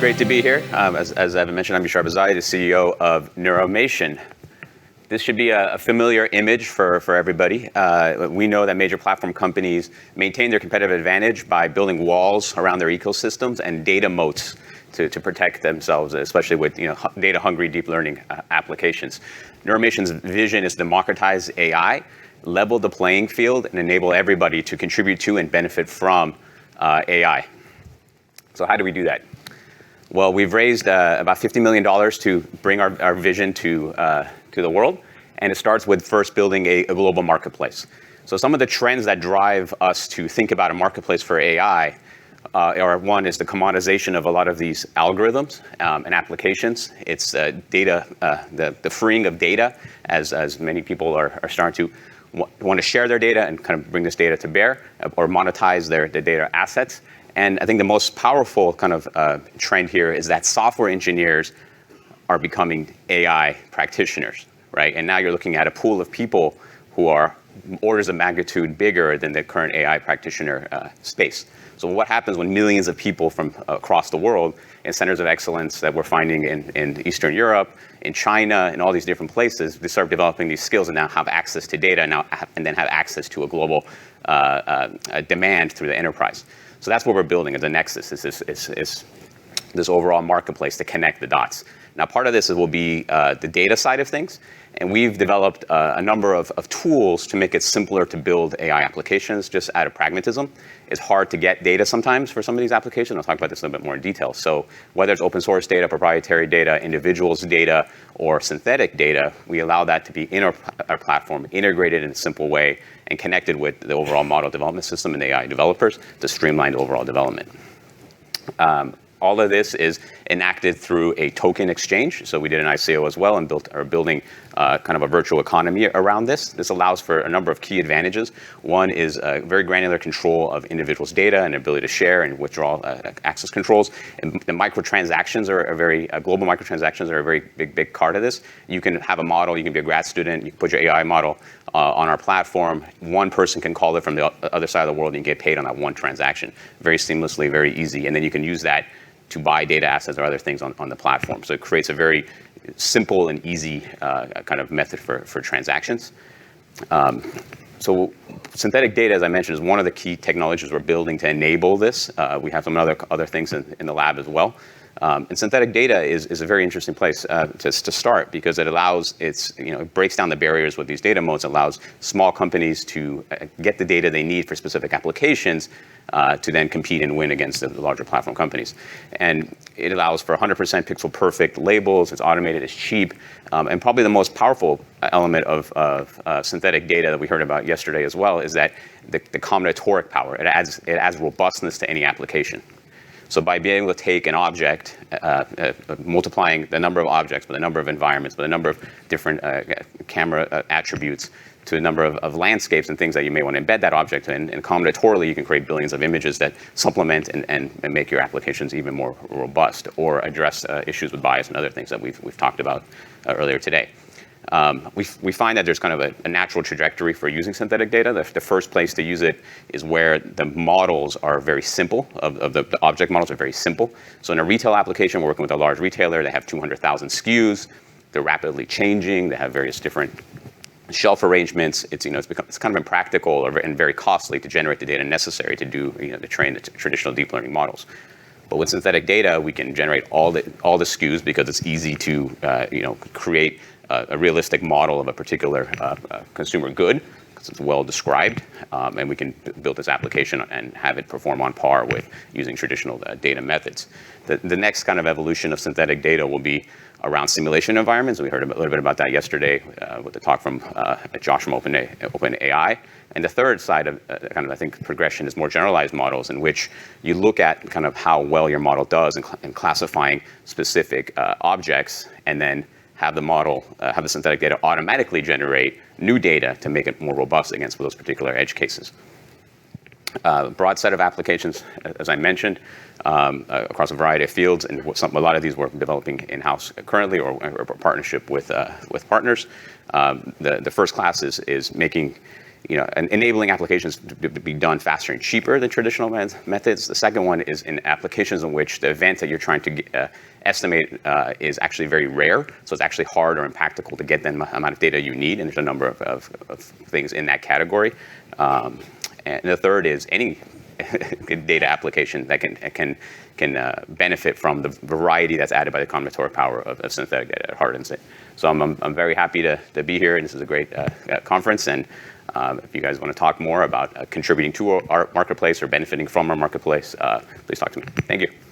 great to be here. As Evan mentioned, I'm Yashar Behzadi, the CEO of Neuromation. This should be a familiar image for everybody. We know that major platform companies maintain their competitive advantage by building walls around their ecosystems and data moats to protect themselves, especially with data-hungry deep learning applications. Neuromation's vision is to democratize AI, level the playing field, and enable everybody to contribute to and benefit from AI. So how do we do that? Well, we've raised about $50 million to bring our vision to the world, and it starts with first building a global marketplace. So some of the trends that drive us to think about a marketplace for AI one is the commoditization of a lot of these algorithms and applications. It's data, the freeing of data, as many people are starting to want to share their data and kind of bring this data to bear or monetize their data assets. And I think the most powerful kind of trend here is that software engineers are becoming AI practitioners, right? And now you're looking at a pool of people who are orders of magnitude bigger than the current AI practitioner space. So what happens when millions of people from across the world in centers of excellence that we're finding in Eastern Europe, in China, in all these different places, they start developing these skills and now have access to data and then have access to a global demand through the enterprise. So that's what we're building as a nexus, is this overall marketplace to connect the dots. Now, part of this will be the data side of things, and we've developed a number of tools to make it simpler to build AI applications just out of pragmatism. It's hard to get data sometimes for some of these applications. I'll talk about this a little bit more in detail. So whether it's open source data, proprietary data, individuals' data, or synthetic data, we allow that to be in our platform, integrated in a simple way, and connected with the overall model development system and AI developers to streamline overall development. All of this is enacted through a token exchange. So we did an ICO as well and are building kind of a virtual economy around this. This allows for a number of key advantages. One is very granular control of individuals' data and ability to share and withdraw access controls. And the microtransactions are global microtransactions are a very big part of this. You can have a model, you can be a grad student, you can put your AI model on our platform. One person can call it from the other side of the world and you get paid on that one transaction. Very seamlessly, very easy. And then you can use that to buy data assets or other things on the platform. So it creates a very simple and easy kind of method for transactions. So synthetic data, as I mentioned, is one of the key technologies we're building to enable this. We have some other things in the lab as well. And synthetic data is a very interesting place to start because it it breaks down the barriers with these data modes, allows small companies to get the data they need for specific applications to then compete and win against the larger platform companies. And it allows for 100% pixel perfect labels, it's automated, it's cheap, and probably the most powerful element of synthetic data that we heard about yesterday as well is that the combinatoric power. It adds robustness to any application. So by being able to take an object, multiplying the number of objects by the number of environments, by the number of different camera attributes, to a number of landscapes and things that you may want to embed that object in, and combinatorially you can create billions of images that supplement and make your applications even more robust or address issues with bias and other things that we've talked about earlier today. We find that there's kind of a natural trajectory for using synthetic data. The first place to use it is where the models are very simple, the object models are very simple. So in a retail application, we're working with a large retailer. They have 200,000 SKUs. They're rapidly changing. They have various different shelf arrangements. It's kind of impractical and very costly to generate the data necessary to train the traditional deep learning models. But with synthetic data, we can generate all the SKUs because it's easy to create a realistic model of a particular consumer good because it's well described, and we can build this application and have it perform on par with using traditional data methods. The next kind of evolution of synthetic data will be around simulation environments. We heard a little bit about that yesterday with the talk from Josh from OpenAI. And the third side of I think progression is more generalized models in which you look at kind of how well your model does in classifying specific objects, and then have the synthetic data automatically generate new data to make it more robust against those particular edge cases. Broad set of applications, as I mentioned, across a variety of fields, and a lot of these we're developing in-house currently or partnership with partners. The first class is making enabling applications to be done faster and cheaper than traditional methods. The second one is in applications in which the event that you're trying to estimate is actually very rare, so it's actually hard or impractical to get the amount of data you need, and there's a number of things in that category. And the third is any data application that can benefit from the variety that's added by the combinatoric power of synthetic data. It hardens it. So I'm very happy to be here, and this is a great conference. And if you guys want to talk more about contributing to our marketplace or benefiting from our marketplace, please talk to me. Thank you.